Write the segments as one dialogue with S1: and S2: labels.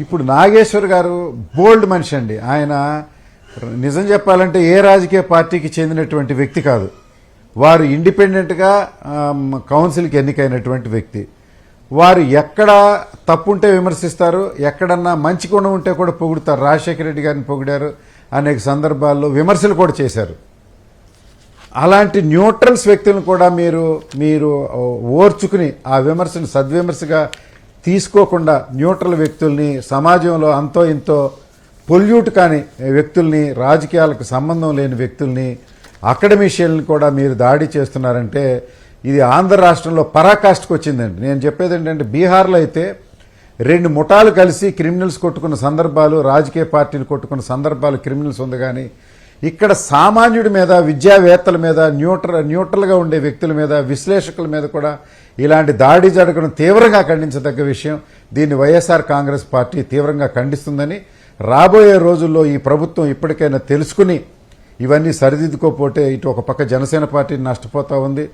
S1: ఇప్పుడు నాగేశ్వర్ గారు బోల్డ్ మనిషి అండి. ఆయన నిజం చెప్పాలంటే ఏ రాజకీయ పార్టీకి చెందినటువంటి వ్యక్తి కాదు. వారు ఇండిపెండెంట్గా కౌన్సిల్కి ఎన్నికైనటువంటి వ్యక్తి. వారు ఎక్కడ తప్పుంటే విమర్శిస్తారు, ఎక్కడన్నా మంచి గుణం ఉంటే కూడా పొగుడుతారు. రాజశేఖర రెడ్డి గారిని పొగిడారు, అనేక సందర్భాల్లో విమర్శలు కూడా చేశారు. అలాంటి న్యూట్రల్స్ వ్యక్తులను కూడా మీరు ఓర్చుకుని ఆ విమర్శను సద్విమర్శగా తీసుకోకుండా న్యూట్రల్ వ్యక్తుల్ని, సమాజంలో అంతో ఇంతో పొల్యూట్ కాని వ్యక్తుల్ని, రాజకీయాలకు సంబంధం లేని వ్యక్తుల్ని, అకాడమిషియన్లు కూడా మీరు దాడి చేస్తున్నారంటే ఇది ఆంధ్ర రాష్ట్రంలో పరాకాష్ఠకు వచ్చిందండి. నేను చెప్పేది ఏంటంటే బీహార్లో అయితే 2 ముఠాలు కలిసి క్రిమినల్స్ కొట్టుకున్న సందర్భాలు, రాజకీయ పార్టీలు కొట్టుకున్న సందర్భాలు క్రిమినల్స్ ఉంది. కానీ ఇక్కడ సామాన్యుడి మీద, విద్యావేత్తల మీద, న్యూట్రల్గా ఉండే వ్యక్తుల మీద, విశ్లేషకుల మీద కూడా ఇలాంటి దాడి జరగడం తీవ్రంగా ఖండించదగ్గ విషయం. దీన్ని వైఎస్ఆర్ కాంగ్రెస్ పార్టీ తీవ్రంగా ఖండిస్తుందని, రాబోయే రోజుల్లో ఈ ప్రభుత్వం ఇప్పటికైనా తెలుసుకుని ఇవన్నీ సరిదిద్దుకోపోతే ఇటు ఒక పక్క జనసేన పార్టీ నష్టపోతూ ఉంది,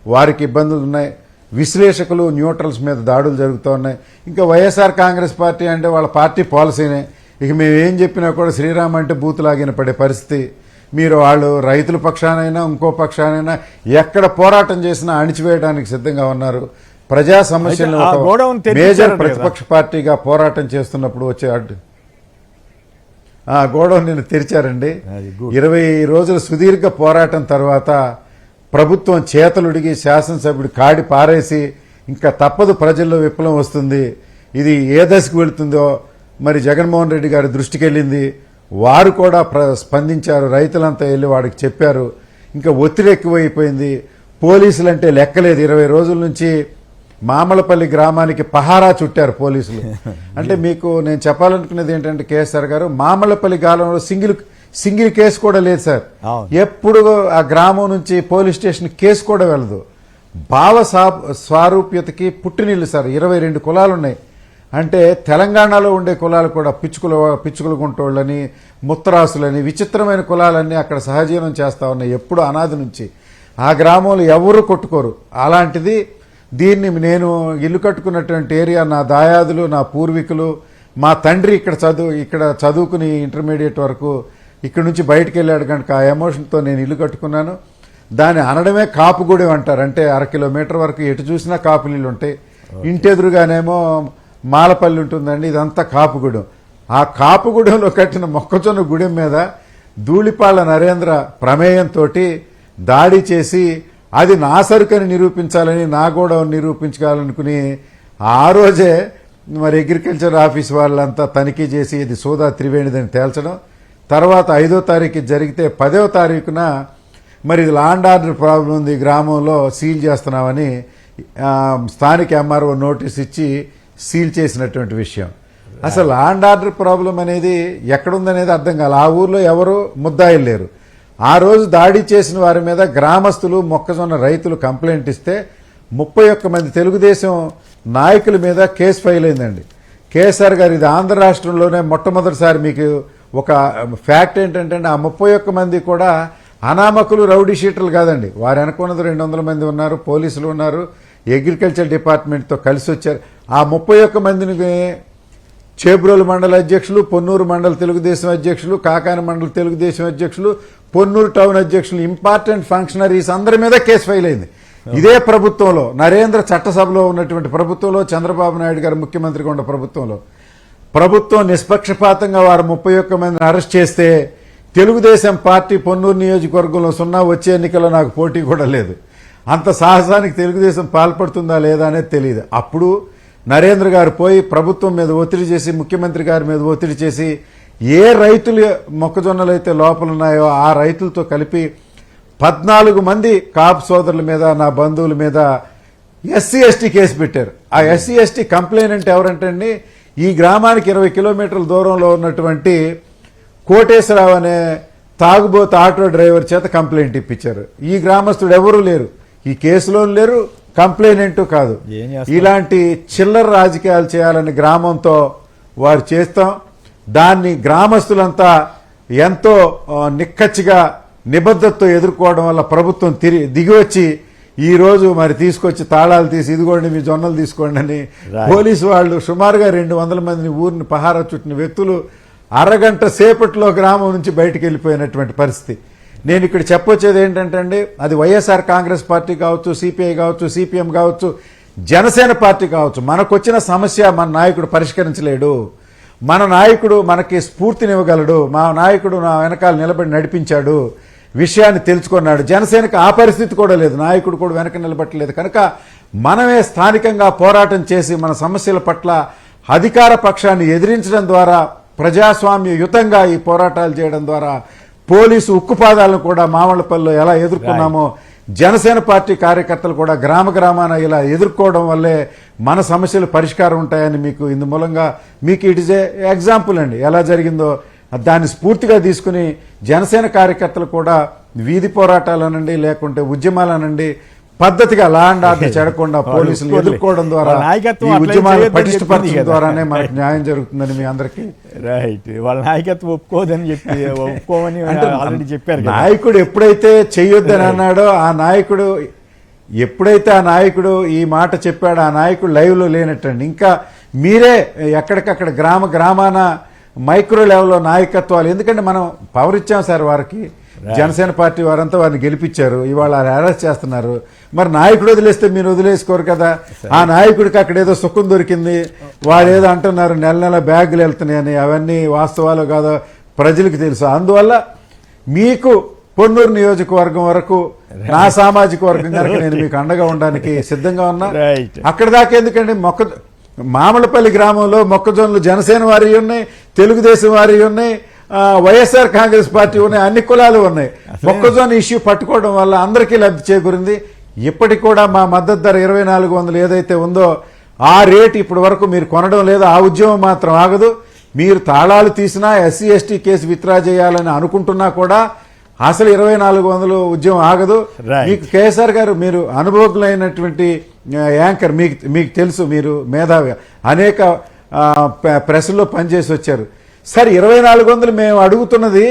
S1: వారికి ఇబ్బందులు ఉన్నాయి, విశ్లేషకులు న్యూట్రల్స్ మీద దాడులు జరుగుతూ ఉన్నాయి. ఇంకా వైఎస్ఆర్ కాంగ్రెస్ పార్టీ అంటే వాళ్ళ పార్టీ పాలసీనే. ఇక మేము ఏం చెప్పినా కూడా శ్రీరామ్ అంటే బూతులాగిన పడే పరిస్థితి. మీరు వాళ్ళు రైతుల పక్షానైనా ఇంకో పక్షానైనా ఎక్కడ పోరాటం చేసినా అణిచివేయడానికి సిద్ధంగా ఉన్నారు. ప్రజా సమస్యలను మేజర్ ప్రతిపక్ష పార్టీగా పోరాటం చేస్తున్నప్పుడు వచ్చే అడ్డు గోడౌన్ నిన్ను తెరిచారండి. 20 రోజుల సుదీర్ఘ పోరాటం తర్వాత ప్రభుత్వం చేతలుడిగి శాసనసభ్యుడు కాడి పారేసి ఇంకా తప్పదు, ప్రజల్లో విప్లవం వస్తుంది. ఇది ఏ దశకు వెళుతుందో మరి జగన్మోహన్ రెడ్డి గారి దృష్టికి వెళ్ళింది. వారు కూడా స్పందించారు, రైతులంతా వెళ్ళి వాడికి చెప్పారు. ఇంకా ఒత్తిడి ఎక్కువైపోయింది. పోలీసులంటే లెక్కలేదు. 20 రోజుల నుంచి మామలపల్లి గ్రామానికి పహారా చుట్టారు పోలీసులు. అంటే మీకు నేను చెప్పాలనుకునేది ఏంటంటే కేసీఆర్ గారు, మామలపల్లి గ్రామంలో సింగిల్ కేసు కూడా లేదు సార్. ఎప్పుడు ఆ గ్రామం నుంచి పోలీస్ స్టేషన్ కేసు కూడా వెళ్ళదు. భావ స్వారూప్యతకి పుట్టినిల్లు సార్. 22 కులాలు ఉన్నాయి. అంటే తెలంగాణలో ఉండే కులాలు కూడా పిచ్చుకుల గుంటోళ్ళని, ముత్తరాసులని, విచిత్రమైన కులాలన్నీ అక్కడ సహజీవనం చేస్తా ఉన్నాయి ఎప్పుడు అనాది నుంచి. ఆ గ్రామంలో ఎవరు కొట్టుకోరు. అలాంటిది దీన్ని నేను ఇల్లు కట్టుకున్నటువంటి ఏరియా, నా దాయాదులు, నా పూర్వీకులు, మా తండ్రి ఇక్కడ చదువుకుని ఇంటర్మీడియట్ వరకు ఇక్కడ నుంచి బయటకు వెళ్ళాడు కనుక ఆ ఎమోషన్తో నేను ఇల్లు కట్టుకున్నాను. దాన్ని అనడమే కాపుగూడెం అంటారు. అంటే 1 కిలోమీటర్ వరకు ఎటు చూసినా కాపులీలు ఉంటాయి. ఇంటెదురుగానేమో మాలపల్లి ఉంటుందండి. ఇదంతా కాపుగూడెం. ఆ కాపుగూడెంలో కట్టిన మొక్కజొన్న గుడెం మీద ధూళిపాళ్ల నరేంద్ర ప్రమేయంతో దాడి చేసి అది నా సరుకని నిరూపించాలని, నా గోడౌన్ నిరూపించాలనుకుని ఆ రోజే మరి అగ్రికల్చర్ ఆఫీస్ వాళ్ళంతా తనిఖీ చేసి ఇది సోదా త్రివేణిదని తేల్చడం. తర్వాత 5వ తారీఖు జరిగితే 10వ తారీఖున మరి ఇది లాండ్ ఆర్డర్ ప్రాబ్లం ఉంది, గ్రామంలో సీల్ చేస్తున్నామని స్థానిక ఎంఆర్ఓ నోటీస్ ఇచ్చి సీల్ చేసినటువంటి విషయం. అసలు లాండ్ ఆర్డర్ ప్రాబ్లం అనేది ఎక్కడుందనేది అర్థం కాదు. ఆ ఊర్లో ఎవరు ముద్దాయిలు లేరు. ఆ రోజు దాడి చేసిన వారి మీద గ్రామస్తులు, మొక్కజొన్న రైతులు కంప్లైంట్ ఇస్తే 31 మంది తెలుగుదేశం నాయకుల మీద కేసు ఫైల్ అయిందండి. కేసీఆర్ గారు ఇది ఆంధ్ర రాష్ట్రంలోనే మొట్టమొదటిసారి. మీకు ఒక ఫ్యాక్ట్ ఏంటంటే ఆ 31 మంది కూడా అనామకులు, రౌడీ షీటర్లు కాదండి. వారు అనుకున్నది 200 మంది ఉన్నారు, పోలీసులు ఉన్నారు, అగ్రికల్చర్ డిపార్ట్మెంట్తో కలిసి వచ్చారు. ఆ 31 మందిని చేబ్రోలు మండల అధ్యక్షులు, పొన్నూరు మండల తెలుగుదేశం అధ్యక్షులు, కాకాని మండల తెలుగుదేశం అధ్యక్షులు, పొన్నూరు టౌన్ అధ్యక్షులు, ఇంపార్టెంట్ ఫంక్షనరీస్ అందరి మీద కేసు ఫైల్ అయింది. ఇదే ప్రభుత్వంలో, నరేంద్ర చట్టసభలో ఉన్నటువంటి ప్రభుత్వంలో, చంద్రబాబు నాయుడు గారు ముఖ్యమంత్రిగా ఉన్న ప్రభుత్వంలో ప్రభుత్వం నిష్పక్షపాతంగా వారు 31 మందిని అరెస్ట్ చేస్తే తెలుగుదేశం పార్టీ పొన్నూరు నియోజకవర్గంలో 0 వచ్చే ఎన్నికల్లో నాకు పోటీ కూడా లేదు. అంత సాహసానికి తెలుగుదేశం పాల్పడుతుందా లేదా అనేది తెలియదు. అప్పుడు నరేంద్ర గారు పోయి ప్రభుత్వం మీద ఒత్తిడి చేసి, ముఖ్యమంత్రి గారి మీద ఒత్తిడి చేసి, ఏ రైతులు మొక్కజొన్నలు అయితే లోపల ఉన్నాయో ఆ రైతులతో కలిపి 14 మంది కాపు సోదరుల మీద, నా బంధువుల మీద ఎస్సీ ఎస్టీ కేసు పెట్టారు. ఆ ఎస్సీ ఎస్టీ కంప్లైంట్ ఎవరంటే అండి, ఈ గ్రామానికి 20 కిలోమీటర్ల దూరంలో ఉన్నటువంటి కోటేశ్వరరావు అనే తాగుబోతు ఆటో డ్రైవర్ చేత కంప్లైంట్ ఇప్పించారు. ఈ గ్రామస్తుడు ఎవరూ లేరు, ఈ కేసులో లేరు, కంప్లైంట్ కాదు. ఇలాంటి చిల్లర రాజకీయాలు చేయాలని గ్రామంతో వారు చేస్తాం. దాన్ని గ్రామస్తులంతా ఎంతో నిక్కచ్చిగా నిబద్ధతతో ఎదుర్కోవడం వల్ల ప్రభుత్వం దిగివచ్చి ఈ రోజు మరి తీసుకొచ్చి తాళాలు తీసి ఇదిగోండి మీ జొన్నలు తీసుకోండి అని పోలీసు వాళ్ళు సుమారుగా 200 మందిని ఊరిని పహారా చుట్టిన వ్యక్తులు అరగంట సేపట్లో గ్రామం నుంచి బయటికి వెళ్ళిపోయినటువంటి పరిస్థితి. నేను ఇక్కడ చెప్పొచ్చేది ఏంటంటే అండి, అది వైఎస్ఆర్ కాంగ్రెస్ పార్టీ కావచ్చు, సిపిఐ కావచ్చు, సిపిఎం కావచ్చు, జనసేన పార్టీ కావచ్చు, మనకొచ్చిన సమస్య మన నాయకుడు పరిష్కరించలేడు. మన నాయకుడు మనకి స్ఫూర్తినివ్వగలడు. మా నాయకుడు నా వెనకాల నిలబడి నడిపించాడు, విషయాన్ని తెలుసుకున్నాడు. జనసేనకు ఆ పరిస్థితి కూడా లేదు, నాయకుడు కూడా వెనక నిలబట్టలేదు. కనుక మనమే స్థానికంగా పోరాటం చేసి మన సమస్యల పట్ల అధికార పక్షాన్ని ఎదిరించడం ద్వారా, ప్రజాస్వామ్యయుతంగా ఈ పోరాటాలు చేయడం ద్వారా, పోలీసు ఉక్కుపాదాలను కూడా మామళ్ళపల్లిలో ఎలా ఎదుర్కొన్నామో జనసేన పార్టీ కార్యకర్తలు కూడా గ్రామ గ్రామాన ఇలా ఎదుర్కోవడం వల్లే మన సమస్యలు పరిష్కారం ఉంటాయని మీకు ఇందు మూలంగా మీకు ఇట్ ఇస్ ఏ ఎగ్జాంపుల్ అండి. ఎలా జరిగిందో దాన్ని స్ఫూర్తిగా తీసుకుని జనసేన కార్యకర్తలు కూడా వీధి పోరాటాలనండి, లేకుంటే ఉద్యమాలనండి, పద్ధతిగా లా అండ్ ఆర్డర్ చెడకుండా పోలీసులు ఎదుర్కోవడం ద్వారా, ఈ ఉద్యమాలు పటిష్టపరచడం ద్వారానే మనకు న్యాయం జరుగుతుందని మీ అందరికీ
S2: రైట్. వాళ్ళ నాయకత్వం ఒప్పుకోదని చెప్పి ఒప్పుకోమని ఆల్రెడీ చెప్పారు.
S1: నాయకుడు ఎప్పుడైతే చెయ్యొద్దని అన్నాడో ఆ నాయకుడు, ఎప్పుడైతే ఆ నాయకుడు ఈ మాట చెప్పాడో ఆ నాయకుడు లైవ్ లో లేనట్టండి. ఇంకా మీరే ఎక్కడికక్కడ గ్రామ గ్రామాన మైక్రో లెవెల్లో నాయకత్వాలు, ఎందుకంటే మనం పవర్ ఇచ్చాం సార్ వారికి, జనసేన పార్టీ వారంతా వారిని గెలిపించారు, ఇవాళ అరెస్ట్ చేస్తున్నారు. మరి నాయకుడు వదిలేస్తే మీరు వదిలేసుకోరు కదా. ఆ నాయకుడికి అక్కడ ఏదో సుఖం దొరికింది, వాడేదో అంటున్నారు నెల నెల బ్యాగులు వెళ్తున్నాయని, అవన్నీ వాస్తవాలు కాదో ప్రజలకు తెలుసు. అందువల్ల మీకు పొన్నూరు నియోజకవర్గం వరకు నా సామాజిక వర్గం కనుక నేను మీకు అండగా ఉండడానికి సిద్ధంగా ఉన్నా. అక్కడ దాకా ఎందుకంటే మామలపల్లి గ్రామంలో మొక్కజొన్నలు జనసేన వారి ఉన్నాయి, తెలుగుదేశం వారి ఉన్నాయి, వైఎస్ఆర్ కాంగ్రెస్ పార్టీ ఉన్నాయి, అన్ని కులాలు ఉన్నాయి. మొక్కజొన్న ఇష్యూ పట్టుకోవడం వల్ల అందరికీ లబ్ధి చేకూరింది. ఇప్పటికి కూడా మా మద్దతు ధర 2400 ఏదైతే ఉందో ఆ రేటు ఇప్పటి వరకు మీరు కొనడం లేదు. ఆ ఉద్యమం మాత్రం ఆగదు. మీరు తాళాలు తీసినా, ఎస్సీ ఎస్టీ కేసు విత్డ్రా చేయాలని అనుకుంటున్నా కూడా అసలు 2400 ఉద్యమం ఆగదు. మీకు కేసీఆర్ గారు, మీరు అనుభవజ్ఞులైనటువంటి యాంకర్, మీకు తెలుసు, మీరు మేధావి, అనేక ప్రెస్లో పనిచేసి వచ్చారు. సార్ 2400 మేము అడుగుతున్నది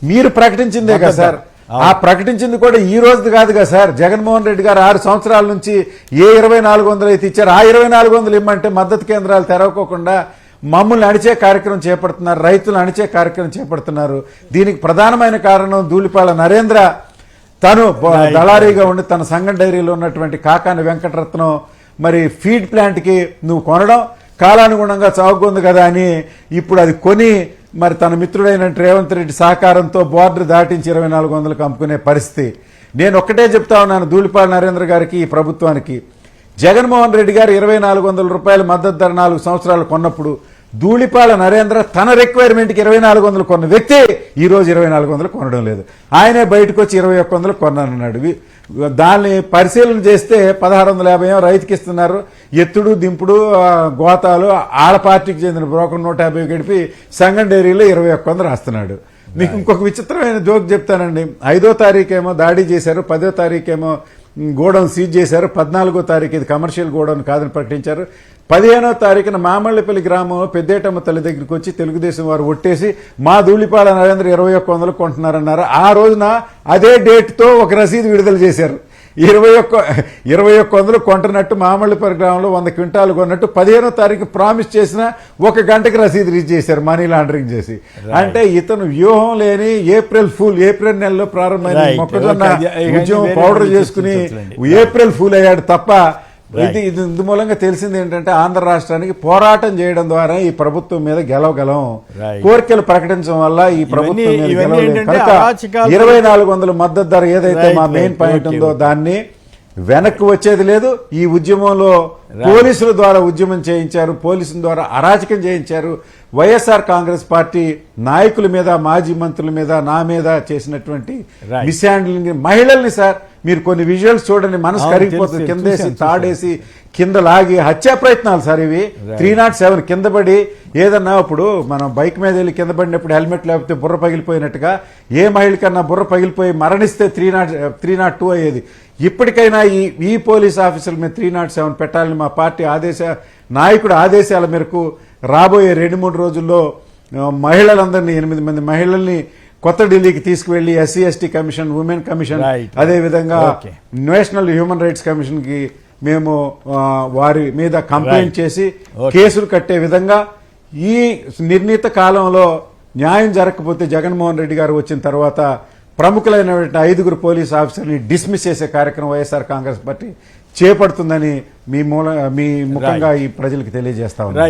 S1: మీరు ప్రకటించిందే కదా సార్. ఆ ప్రకటించింది కూడా ఈ రోజు కాదుగా సార్. జగన్మోహన్ రెడ్డి గారు 6 సంవత్సరాల నుంచి ఏ 2400 అయితే ఇచ్చారు ఆ 2400 ఇమ్మంటే మద్దతు కేంద్రాలు తెరవకోకుండా మమ్మల్ని అణిచే కార్యక్రమం చేపడుతున్నారు, రైతులు అణిచే కార్యక్రమం చేపడుతున్నారు. దీనికి ప్రధానమైన కారణం ధూళిపాల నరేంద్ర. తను దళారీగా ఉండి తన సంఘం డైరీలో ఉన్నటువంటి కాకాని వెంకటరత్నం మరి ఫీడ్ ప్లాంట్ కి నువ్వు కొనడం కాలానుగుణంగా చౌకుంది కదా అని ఇప్పుడు అది కొని మరి తన మిత్రుడైన రేవంత్ రెడ్డి సహకారంతో బోర్డర్ దాటించి 2400కు అమ్ముకునే పరిస్థితి. నేను ఒక్కటే చెప్తా ఉన్నాను ధూళిపాల నరేంద్ర గారికి, ఈ ప్రభుత్వానికి, జగన్మోహన్ రెడ్డి గారు 2400 రూపాయల మద్దతు ధర 4 సంవత్సరాలు కొన్నప్పుడు ధూళిపాల నరేంద్ర తన రిక్వైర్మెంట్కి 2400 కొన్న వ్యక్తి ఈ రోజు 2400 కొనడం లేదు. ఆయనే బయటకు వచ్చి 2100 కొన్నానన్నాడు. దాన్ని పరిశీలన చేస్తే 1650 రైతుకి ఇస్తున్నారు. ఎత్తుడు దింపుడు గోతాలు ఆళ్ళ పార్టీకి చెందిన బ్రోకర్ 150 గడిపి సంఘం డైరీలో 2100 రాస్తున్నాడు. మీకు ఇంకొక విచిత్రమైన జోక్ చెప్తానండి. 5వ తారీఖేమో దాడి చేశారు, 10వ తారీఖేమో గోడౌన్ సీజ్ చేశారు, 14వ తారీఖు ఇది కమర్షియల్ గోడౌన్ కాదని ప్రకటించారు. 15వ తారీఖున మామళ్ళపల్లి గ్రామంలో పెద్దేటమ్మ తల్లి దగ్గరికి వచ్చి తెలుగుదేశం వారు ఒట్టేసి మా ధూళిపాల నరేంద్ర 2100 కొంటున్నారన్నారు. ఆ రోజున అదే డేట్తో ఒక రసీదు విడుదల చేశారు. 2100 కొంటున్నట్టు మామళ్ళపల్లి గ్రామంలో 100 క్వింటాలు కొన్నట్టు 15వ తారీఖు ప్రామిస్ చేసిన 1 గంటకి రసీదు రీచ్ చేశారు, మనీ లాండరింగ్ చేసి. అంటే ఇతను వ్యూహం లేని ఏప్రిల్ నెలలో ప్రారంభమైన మొక్కజొన్న ఉద్యమం పౌడర్ చేసుకుని ఏప్రిల్ ఫూల్ అయ్యాడు తప్ప ఇది ఇందు మూలంగా తెలిసింది ఏంటంటే ఆంధ్ర రాష్ట్రానికి పోరాటం చేయడం ద్వారా ఈ ప్రభుత్వం మీద గెలవగలం. కోరికలు ప్రకటించడం వల్ల ఈ ప్రభుత్వం మీద గెలవలేదు. కనుక 2400 మద్దతు ధర ఏదైతే మా మెయిన్ పాయింట్ ఉందో దాన్ని వెనక్కి వచ్చేది లేదు. ఈ ఉద్యమంలో పోలీసుల ద్వారా ఉద్యమం చేయించారు, పోలీసుల ద్వారా అరాచకం చేయించారు. వైఎస్ఆర్ కాంగ్రెస్ పార్టీ నాయకుల మీద, మాజీ మంత్రుల మీద, నా మీద చేసినటువంటి మిస్హ్యాండ్లింగ్, మహిళల్ని సార్ మీరు కొన్ని విజువల్స్ చూడండి, మనసు కరిగిపోతుంది. కిందేసి తాడేసి కింద లాగి హత్యా ప్రయత్నాలు సార్ ఇవి. 307 కింద పడి ఏదన్నా ఇప్పుడు మనం బైక్ మీద వెళ్ళి కింద పడినప్పుడు హెల్మెట్ లేకపోతే బుర్ర పగిలిపోయినట్టుగా ఏ మహిళకన్నా బుర్ర పగిలిపోయి మరణిస్తే 302 అయ్యేది. ఇప్పటికైనా ఈ పోలీస్ ఆఫీసర్ల మీద 307 పెట్టాలని మా పార్టీ నాయకుడు ఆదేశాల మేరకు రాబోయే 2-3 రోజుల్లో మహిళలందరినీ 8 మంది మహిళల్ని కొత్త ఢిల్లీకి తీసుకువెళ్లి SC ST commission, women commission,
S2: Right.
S1: అదే విధంగా
S2: Okay.
S1: National human rights commission కి మేము వారి మీద కంప్లైంట్
S2: Right.
S1: చేసి
S2: Okay.
S1: కేసులు కట్టే విధంగా ఈ నిర్ణీత కాలంలో న్యాయం జరగకపోతే జగన్మోహన్ రెడ్డి గారు వచ్చిన తర్వాత ప్రముఖులైనటువంటి 5 పోలీస్ ఆఫీసర్ని డిస్మిస్ చేసే కార్యక్రమం వైఎస్ఆర్ కాంగ్రెస్ పార్టీ చేపడుతుందని మీ ముఖంగా ఈ ప్రజలకు తెలియజేస్తా ఉన్నాను.
S2: రైట్.